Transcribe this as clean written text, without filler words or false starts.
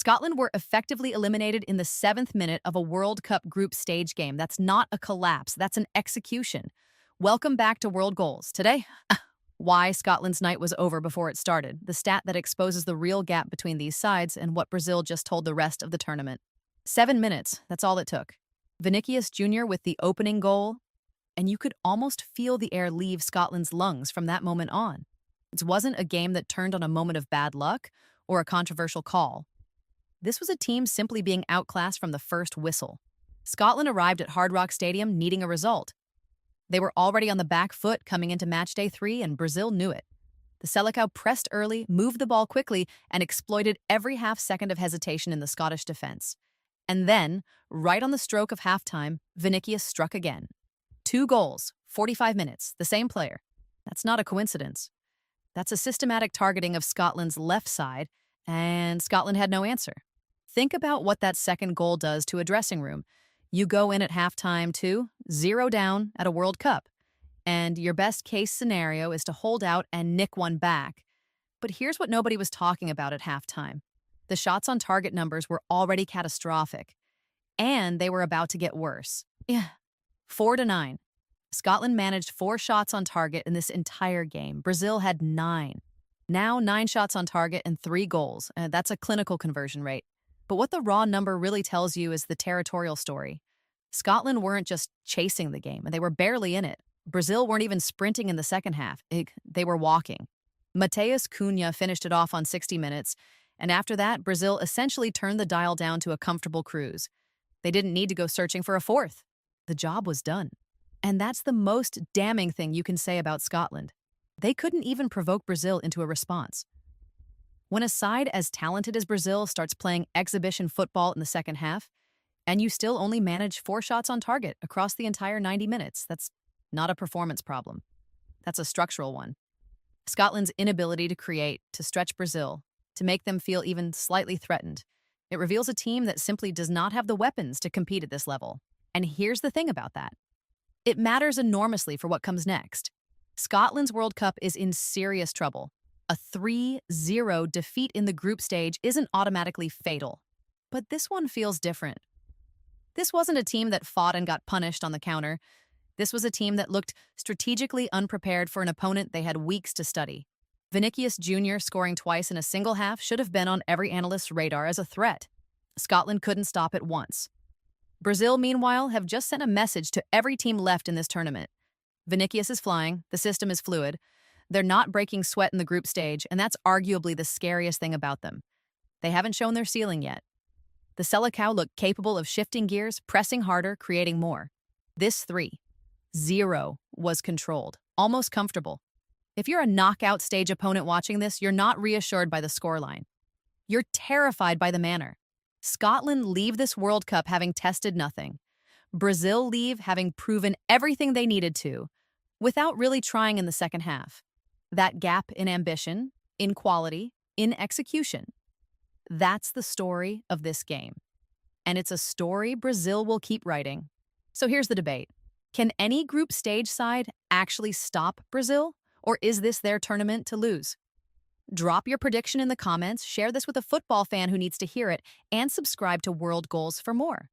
Scotland were effectively eliminated in the 7th minute of a World Cup group stage game. That's not a collapse, that's an execution. Welcome back to World Goals. Today, why Scotland's night was over before it started, the stat that exposes the real gap between these sides and what Brazil just told the rest of the tournament. 7 minutes, that's all it took. Vinícius Júnior with the opening goal, and you could almost feel the air leave Scotland's lungs from that moment on. It wasn't a game that turned on a moment of bad luck or a controversial call. This was a team simply being outclassed from the first whistle. Scotland arrived at Hard Rock Stadium needing a result. They were already on the back foot coming into Matchday 3, and Brazil knew it. The Selecao pressed early, moved the ball quickly, and exploited every half second of hesitation in the Scottish defense. And then, right on the stroke of halftime, Vinícius struck again. 2 goals, 45 minutes, the same player. That's not a coincidence. That's a systematic targeting of Scotland's left side, and Scotland had no answer. Think about what that second goal does to a dressing room. You go in at halftime to 0 down at a World Cup, and your best case scenario is to hold out and nick one back. But here's what nobody was talking about at halftime. The shots on target numbers were already catastrophic, and they were about to get worse. 4-9. Scotland managed 4 shots on target in this entire game. Brazil had 9. Now 9 shots on target and 3 goals. That's a clinical conversion rate. But what the raw number really tells you is the territorial story. Scotland weren't just chasing the game, and they were barely in it. Brazil weren't even sprinting in the second half. They were walking. Matheus Cunha finished it off on 60 minutes, and after that, Brazil essentially turned the dial down to a comfortable cruise. They didn't need to go searching for a fourth. The job was done. And that's the most damning thing you can say about Scotland. They couldn't even provoke Brazil into a response. When a side as talented as Brazil starts playing exhibition football in the second half, and you still only manage 4 shots on target across the entire 90 minutes, that's not a performance problem. That's a structural one. Scotland's inability to create, to stretch Brazil, to make them feel even slightly threatened, it reveals a team that simply does not have the weapons to compete at this level. And here's the thing about that. It matters enormously for what comes next. Scotland's World Cup is in serious trouble. A 3-0 defeat in the group stage isn't automatically fatal. But this one feels different. This wasn't a team that fought and got punished on the counter. This was a team that looked strategically unprepared for an opponent they had weeks to study. Vinícius Júnior scoring twice in a single half should have been on every analyst's radar as a threat. Scotland couldn't stop it once. Brazil, meanwhile, have just sent a message to every team left in this tournament. Vinícius is flying, the system is fluid. They're not breaking sweat in the group stage, and that's arguably the scariest thing about them. They haven't shown their ceiling yet. The Selecao look capable of shifting gears, pressing harder, creating more. This 3-0 was controlled, almost comfortable. If you're a knockout stage opponent watching this, you're not reassured by the scoreline. You're terrified by the manner. Scotland leave this World Cup having tested nothing. Brazil leave having proven everything they needed to, without really trying in the second half. That gap in ambition, in quality, in execution. That's the story of this game. And it's a story Brazil will keep writing. So here's the debate. Can any group stage side actually stop Brazil? Or is this their tournament to lose? Drop your prediction in the comments, share this with a football fan who needs to hear it, and subscribe to World Goals for more.